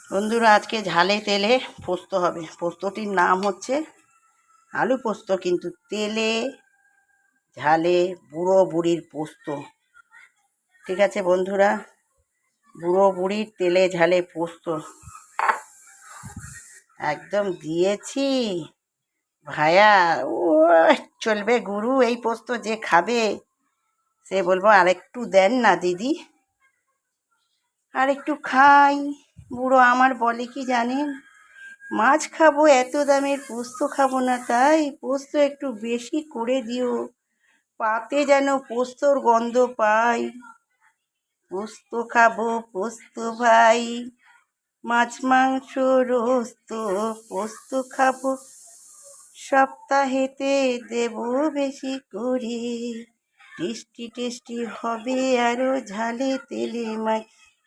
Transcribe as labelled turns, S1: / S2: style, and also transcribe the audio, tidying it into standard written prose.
S1: বন্ধুরা, আজকে ঝালে তেলে পোস্ত হবে। পোস্তটির নাম হচ্ছে আলু পোস্ত, কিন্তু তেলে ঝালে বুড়ো বুড়ির পোস্ত। ঠিক আছে বন্ধুরা, বুড়ো বুড়ির তেলে ঝালে পোস্ত একদম দিয়েছি ভায়া। ও চলবে গুরু, এই পোস্ত যে খাবে সে বলবো আরেকটু দেন না দিদি, আরেকটু খাই। বুড়ো আমার বলে কি জানেন, মাছ খাবো, এত দামের পোস্ত খাবো না, তাই পোস্ত একটু বেশি করে দিও, পাতে যেন পোস্তর গন্ধ পাই। পোস্ত খাবো পোস্ত ভাই, মাছ মাংস রোস্ত, পোস্ত খাবো সপ্তাহেতে দেব বেশি করে। টেস্টি টেস্টি হবে আরো ঝালে তেলে মাখি।